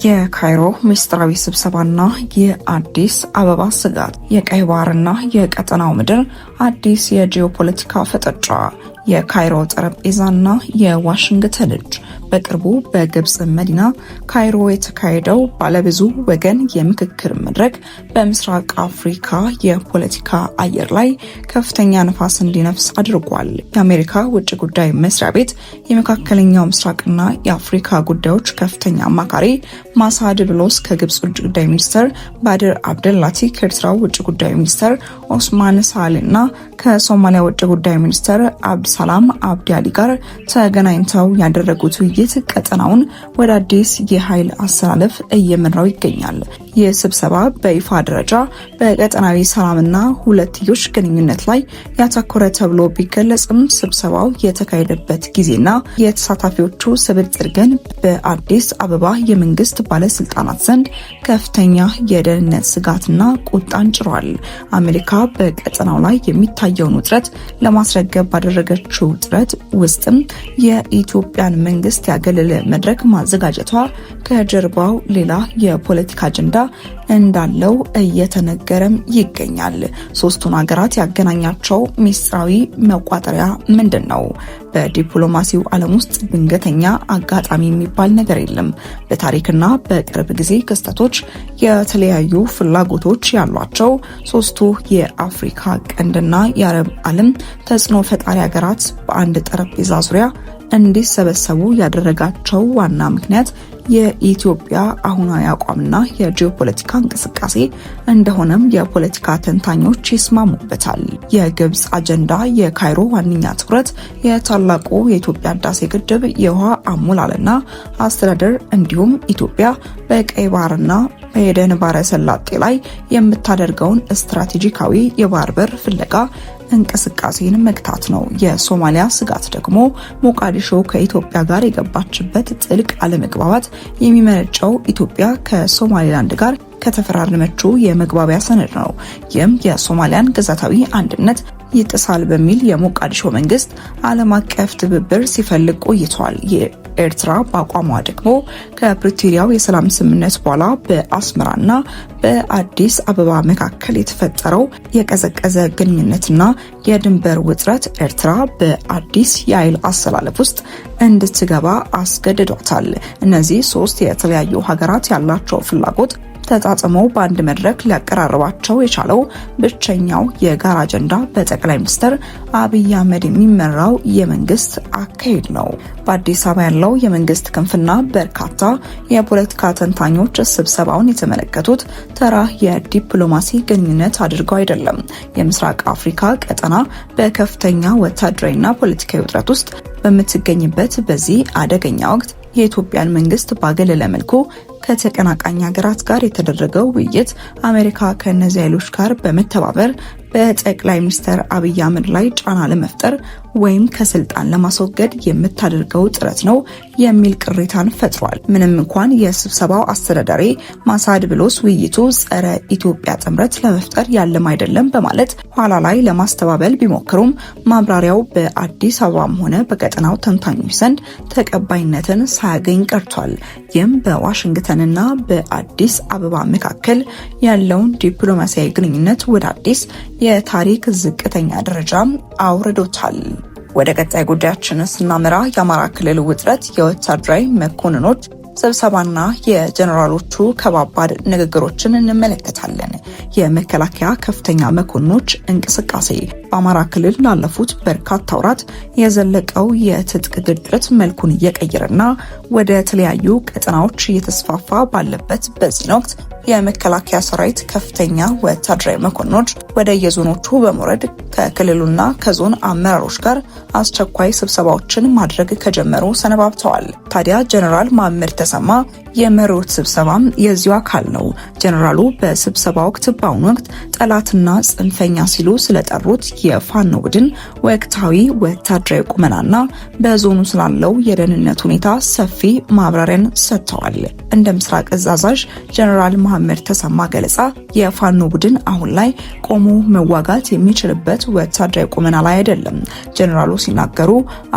የካይሮ ሚስጥራዊ ስብሰባና የአዲስ አበባ ስጋት፣ የቀይ ባህርና የቀጠናው ምድር አዲስ የጂኦፖለቲካ ፍጥጫ፣ የካይሮ ጠረጴዛና የዋሽንግተን እጅ። በቅርቡ በግብጽ መዲና ካይሮ የተካሄደው ባለብዙ ወገን የምክክር መድረክ በምስራቅ አፍሪካ የፖለቲካ አየር ላይ ከፍተኛ ንፋስ እንዲነፍስ አድርጓል። የአሜሪካ ውጭ ጉዳይ መስሪያ ቤት የመካከለኛው ምስራቅና የአፍሪካ ጉዳዮች ከፍተኛ አማካሪ ማሳድ ብሎስ ከግብጽ ውጭ ጉዳይ ሚኒስትር ባድር አብደላቲ፣ ከኤርትራው ውጭ ጉዳይ ሚኒስትር ኦስማን ሳሌና ከሶማሊያ ውጭ ጉዳይ ሚኒስትር አብድሰላም አብዲ አሊ ጋር ተገናኝተው ያደረጉት ውይይት ቀጠናውን ወደ አዲስ የኃይል አሰላለፍ እየመራው ይገኛል። ይህ ስብሰባ በይፋ ደረጃ በቀጠናዊ ሰላምና ሁለትዮሽ ግንኙነት ላይ ያተኮረ ተብሎ ቢገለጽም ስብሰባው የተካሄደበት ጊዜና የተሳታፊዎቹ ስብጥር ግን በአዲስ አበባ የመንግስት ባለስልጣናት ዘንድ ከፍተኛ የደህንነት ስጋትና ቁጣን ጭሯል። አሜሪካ በቀጠናው ላይ የሚታየውን ውጥረት ለማስረገብ ባደረገችው ጥረት ውስጥም የኢትዮጵያን መንግስት ያገለለ መድረክ ማዘጋጀቷ ከጀርባው ሌላ የፖለቲካ አጀንዳ እንዳለው እየተነገረም ይገኛል። ሶስቱን ሀገራት ያገናኛቸው ሚስጥራዊ መቋጠሪያ ምንድን ነው? በዲፕሎማሲው ዓለም ውስጥ ድንገተኛ አጋጣሚ የሚባል ነገር የለም። በታሪክና በቅርብ ጊዜ ክስተቶች የተለያዩ ፍላጎቶች ያሏቸው ሶስቱ የአፍሪካ ቀንድና የአረብ ዓለም ተጽዕኖ ፈጣሪ ሀገራት በአንድ ጠረጴዛ ዙሪያ እንዲሰበሰቡ ያደረጋቸው ዋና ምክንያት የኢትዮጵያ አሁናዊ አቋምና የጂኦፖለቲካ እንቅስቃሴ እንደሆነም የፖለቲካ ተንታኞች ይስማሙበታል። የግብጽ አጀንዳ የካይሮ ዋነኛ ትኩረት የታላቁ የኢትዮጵያ ህዳሴ ግድብ የውሃ አሞላልና አስተዳደር እንዲሁም ኢትዮጵያ በቀይ ባህርና በኤደን ባህረ ሰላጤ ላይ የምታደርገውን ስትራቴጂካዊ የባህር በር ፍለጋ እንቅስቃሴን መግታት ነው። የሶማሊያ ስጋት ደግሞ ሞቃዲሾ ከኢትዮጵያ ጋር የገባችበት ጥልቅ አለመግባባት የሚመነጨው ኢትዮጵያ ከሶማሊላንድ ጋር ከተፈራረመችው የመግባቢያ ሰነድ ነው። ይህም የሶማሊያን ግዛታዊ አንድነት ይጥሳል በሚል የሞቃዲሾ መንግስት ዓለም አቀፍ ትብብር ሲፈልግ ቆይቷል። ኤርትራ በአቋሟ ደግሞ ከፕሪቶሪያው የሰላም ስምምነት በኋላ በአስመራና በአዲስ አበባ መካከል የተፈጠረው የቀዘቀዘ ግንኙነትና የድንበር ውጥረት ኤርትራ በአዲስ የኃይል አሰላለፍ ውስጥ እንድትገባ አስገድዷታል። እነዚህ ሶስት የተለያዩ ሀገራት ያላቸው ፍላጎት ተጣጥመው በአንድ መድረክ ሊያቀራርባቸው የቻለው ብቸኛው የጋራ አጀንዳ በጠቅላይ ሚኒስትር አብይ አህመድ የሚመራው የመንግስት አካሄድ ነው። በአዲስ አበባ ያለው የመንግስት ክንፍና በርካታ የፖለቲካ ተንታኞች ስብሰባውን የተመለከቱት ተራ የዲፕሎማሲ ግንኙነት አድርገው አይደለም። የምስራቅ አፍሪካ ቀጠና በከፍተኛ ወታደራዊና ፖለቲካዊ ውጥረት ውስጥ በምትገኝበት በዚህ አደገኛ ወቅት የኢትዮጵያን መንግስት ባገለለ መልኩ ከተቀናቃኝ ሀገራት ጋር የተደረገው ውይይት አሜሪካ ከነዚህ ኃይሎች ጋር በመተባበር በጠቅላይ ሚኒስትር አብይ አህመድ ላይ ጫና ለመፍጠር ወይም ከስልጣን ለማስወገድ የምታደርገው ጥረት ነው የሚል ቅሬታን ፈጥሯል። ምንም እንኳን የስብሰባው አስተዳዳሪ ማሳድ ብሎስ ውይይቱ ጸረ ኢትዮጵያ ጥምረት ለመፍጠር ያለም አይደለም በማለት ኋላ ላይ ለማስተባበል ቢሞክሩም ማብራሪያው በአዲስ አበባም ሆነ በቀጠናው ተንታኞች ዘንድ ተቀባይነትን ሳያገኝ ቀርቷል። ይህም በዋሽንግተንና በአዲስ አበባ መካከል ያለውን ዲፕሎማሲያዊ ግንኙነት ወደ አዲስ የታሪክ ዝቅተኛ ደረጃ አውርዶታል። ወደ ቀጣይ ጉዳያችን ስናመራ የአማራ ክልል ውጥረት፣ የወታደራዊ መኮንኖች ስብሰባና የጀነራሎቹ ከባባድ ንግግሮችን እንመለከታለን። የመከላከያ ከፍተኛ መኮንኖች እንቅስቃሴ በአማራ ክልል ላለፉት በርካታ ወራት የዘለቀው የትጥቅ ግጭት መልኩን እየቀየረና ወደ ተለያዩ ቀጠናዎች እየተስፋፋ ባለበት በዚህ ወቅት የመከላከያ ሰራዊት ከፍተኛ ወታደራዊ መኮንኖች ወደ የዞኖቹ በመውረድ ከክልሉና ከዞን አመራሮች ጋር አስቸኳይ ስብሰባዎችን ማድረግ ከጀመሩ ሰነባብተዋል። ታዲያ ጀነራል መሐመድ ተሰማ የመሪዎች ስብሰባም የዚሁ አካል ነው። ጀነራሉ በስብሰባ ወቅት በአሁኑ ወቅት ጠላትና ጽንፈኛ ሲሉ ስለጠሩት የፋኖ ቡድን ወቅታዊ ወታደራዊ ቁመናና በዞኑ ስላለው የደህንነት ሁኔታ ሰፊ ማብራሪያን ሰጥተዋል። እንደ ምስራቅ እዝ አዛዥ ጀነራል መሐመድ ተሰማ ገለጻ የፋኖ ቡድን አሁን ላይ ቆሞ መዋጋት የሚችልበት ወታደራዊ ቁመና ላይ አይደለም። ጀነራሉ ሲናገሩ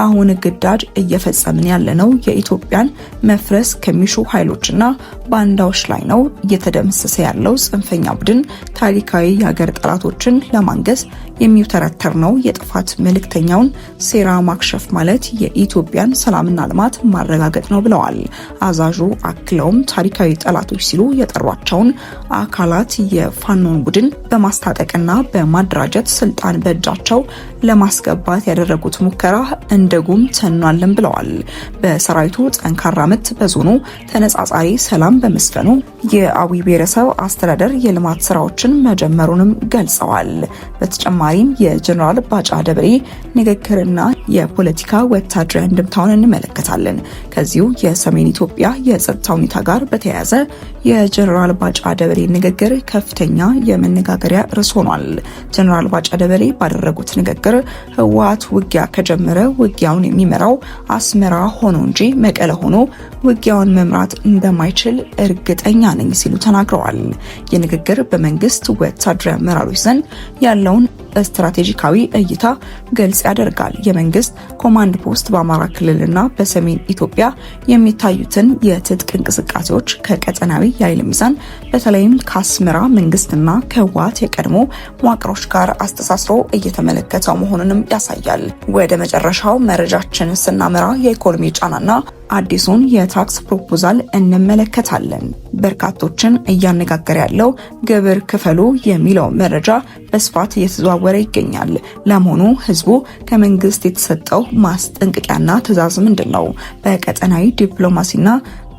አሁን ግዳጅ እየፈጸምን ያለነው የኢትዮጵያን መፍረስ ከሚሹ ኃይሎችና ባንዳዎች ላይ ነው። እየተደመሰሰ ያለው ጽንፈኛ ቡድን ታሪካዊ የሀገር ጠላቶችን ለማንገስ የሚውተረተር ነው። የጥፋት መልእክተኛውን ሴራ ማክሸፍ ማለት የኢትዮጵያን ሰላምና ልማት ማረጋገጥ ነው ብለዋል። አዛዡ አክለውም ታሪካዊ ጠላቶች ሲሉ የጠሯቸውን አካላት የፋኖን ቡድን በማስታጠቅና በማደራጀት ስልጣን በእጃቸው ለማስገባት ያደረጉት ሙከራ እንደ ጉም ተኗልን ብለዋል። በሰራዊቱ ጠንካራ ምት በዞኑ ተነጻጻሪ ሰላም በመስፈኑ የአዊ ብሔረሰብ አስተዳደር የልማት ስራዎችን መጀመሩንም ገልጸዋል። በተጨማሪም የጀነራል ባጫ ደበሌ ንግግርና የፖለቲካ ወታደራዊ እንድምታውን እንመለከታለን። ከዚሁ የሰሜን ኢትዮጵያ የጸጥታ ሁኔታ ጋር በተያያዘ የጀነራል ባጫ ደበሌ ንግግር ከፍተኛ የመነጋገሪያ ርዕስ ሆኗል። ጀነራል ባጫ ደበሌ ባደረጉት ንግግር ህወሓት ውጊያ ከጀመረ ውጊያውን የሚመራው አስመራ ሆኖ እንጂ መቀለ ሆኖ ውጊያውን መምራት እንደማይችል እርግጠኛ ነኝ ሲሉ ተናግረዋል። የንግግር በመንግስት ወታደራዊ አመራሮች ዘንድ ያለውን ስትራቴጂካዊ እይታ ግልጽ ያደርጋል። የመንግስት ኮማንድ ፖስት በአማራ ክልልና በሰሜን ኢትዮጵያ የሚታዩትን የትጥቅ እንቅስቃሴዎች ከቀጠናዊ የኃይል ሚዛን በተለይም ከአስመራ መንግስትና ከህወሓት የቀድሞ መዋቅሮች ጋር አስተሳስሮ እየተመለከተው መሆኑንም ያሳያል። ወደ መጨረሻው መረጃችን ስናመራ የኢኮኖሚ ጫናና አዲሱን የታክስ ፕሮፖዛል እንመለከታለን። በርካቶችን እያነጋገረ ያለው ግብር ክፈሉ የሚለው መረጃ በስፋት እየተዘዋወረ ይገኛል። ለመሆኑ ህዝቡ ከመንግስት የተሰጠው ማስጠንቀቂያና ትዕዛዝ ምንድን ነው? በቀጠናዊ ዲፕሎማሲና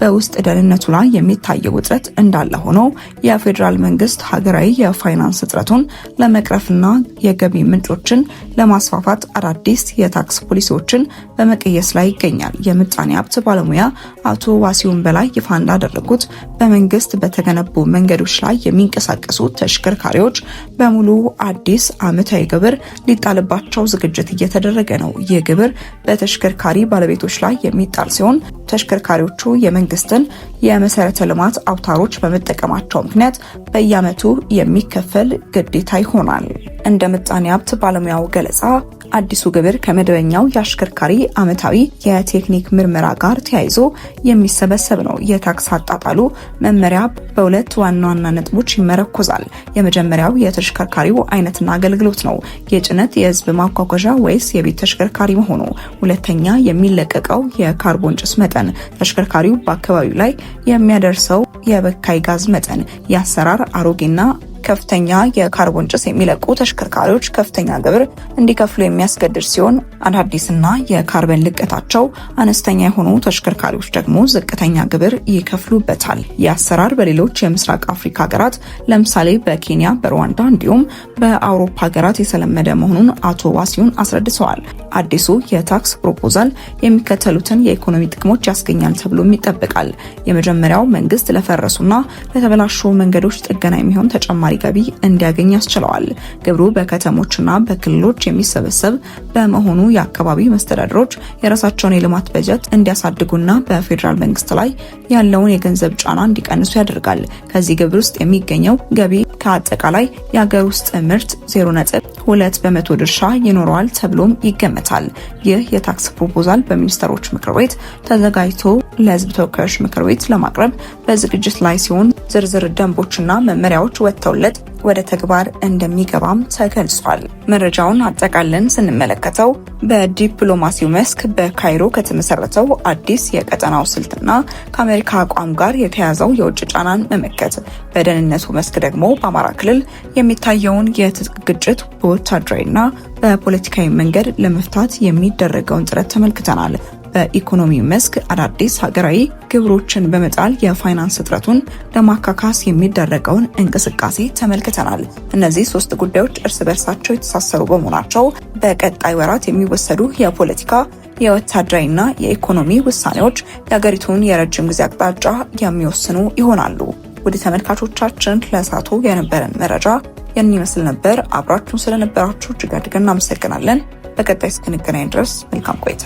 በውስጥ ደህንነቱ ላይ የሚታየው ውጥረት እንዳለ ሆኖ የፌዴራል መንግስት ሀገራዊ የፋይናንስ እጥረቱን ለመቅረፍና የገቢ ምንጮችን ለማስፋፋት አዳዲስ የታክስ ፖሊሲዎችን በመቀየስ ላይ ይገኛል። የምጣኔ ሀብት ባለሙያ አቶ ዋሲሁን በላይ ይፋ እንዳደረጉት በመንግስት በተገነቡ መንገዶች ላይ የሚንቀሳቀሱ ተሽከርካሪዎች በሙሉ አዲስ ዓመታዊ ግብር ሊጣልባቸው ዝግጅት እየተደረገ ነው። ይህ ግብር በተሽከርካሪ ባለቤቶች ላይ የሚጣል ሲሆን ተሽከርካሪዎቹ የመንግስትን የመሰረተ ልማት አውታሮች በመጠቀማቸው ምክንያት በየዓመቱ የሚከፈል ግዴታ ይሆናል። እንደ ምጣኔ ሀብት ባለሙያው ገለጻ አዲሱ ግብር ከመደበኛው የአሽከርካሪ ዓመታዊ የቴክኒክ ምርመራ ጋር ተያይዞ የሚሰበሰብ ነው። የታክስ አጣጣሉ መመሪያ በሁለት ዋና ዋና ነጥቦች ይመረኮዛል። የመጀመሪያው የተሽከርካሪው አይነትና አገልግሎት ነው። የጭነት የህዝብ ማጓጓዣ ወይስ የቤት ተሽከርካሪ መሆኑ። ሁለተኛ የሚለቀቀው የካርቦን ጭስ መጠን፣ ተሽከርካሪው በአካባቢው ላይ የሚያደርሰው የበካይ ጋዝ መጠን። የአሰራር አሮጌና ከፍተኛ የካርቦን ጭስ የሚለቁ ተሽከርካሪዎች ከፍተኛ ግብር እንዲከፍሉ የሚያስገድድ ሲሆን አዳዲስና የካርበን ልቀታቸው አነስተኛ የሆኑ ተሽከርካሪዎች ደግሞ ዝቅተኛ ግብር ይከፍሉበታል። የአሰራር በሌሎች የምስራቅ አፍሪካ ሀገራት ለምሳሌ በኬንያ፣ በሩዋንዳ እንዲሁም በአውሮፓ ሀገራት የተለመደ መሆኑን አቶ ዋሲሁን አስረድተዋል። አዲሱ የታክስ ፕሮፖዛል የሚከተሉትን የኢኮኖሚ ጥቅሞች ያስገኛል ተብሎም ይጠበቃል። የመጀመሪያው መንግስት ለፈረሱና ለተበላሹ መንገዶች ጥገና የሚሆን ተጨማሪ ገቢ እንዲያገኝ ያስችለዋል። ግብሩ በከተሞችና በክልሎች የሚሰበሰብ በመሆኑ የአካባቢ መስተዳድሮች የራሳቸውን የልማት በጀት እንዲያሳድጉና በፌዴራል መንግስት ላይ ያለውን የገንዘብ ጫና እንዲቀንሱ ያደርጋል። ከዚህ ግብር ውስጥ የሚገኘው ገቢ ከአጠቃላይ የሀገር ውስጥ ምርት 0.2 በመቶ ድርሻ ይኖረዋል ተብሎም ይገመታል። ይህ የታክስ ፕሮፖዛል በሚኒስትሮች ምክር ቤት ተዘጋጅቶ ለህዝብ ተወካዮች ምክር ቤት ለማቅረብ በዝግጅት ላይ ሲሆን ዝርዝር ደንቦችና መመሪያዎች ወጥተውለት ወደ ተግባር እንደሚገባም ተገልጿል። መረጃውን አጠቃለን ስንመለከተው በዲፕሎማሲው መስክ በካይሮ ከተመሰረተው አዲስ የቀጠናው ስልትና ከአሜሪካ አቋም ጋር የተያዘው የውጭ ጫናን መመከት፣ በደህንነቱ መስክ ደግሞ በአማራ ክልል የሚታየውን የትጥቅ ግጭት በወታደራዊና በፖለቲካዊ መንገድ ለመፍታት የሚደረገውን ጥረት ተመልክተናል። በኢኮኖሚ መስክ አዳዲስ ሀገራዊ ግብሮችን በመጣል የፋይናንስ እጥረቱን ለማካካስ የሚደረገውን እንቅስቃሴ ተመልክተናል። እነዚህ ሶስት ጉዳዮች እርስ በርሳቸው የተሳሰሩ በመሆናቸው በቀጣይ ወራት የሚወሰዱ የፖለቲካ የወታደራዊና የኢኮኖሚ ውሳኔዎች የሀገሪቱን የረጅም ጊዜ አቅጣጫ የሚወስኑ ይሆናሉ። ወደ ተመልካቾቻችን ለሳቱ የነበረን መረጃ ያን ይመስል ነበር። አብራችሁን ስለነበራችሁ እጅግ አድርገን እናመሰግናለን። በቀጣይ እስክንገናኝ ድረስ መልካም ቆይታ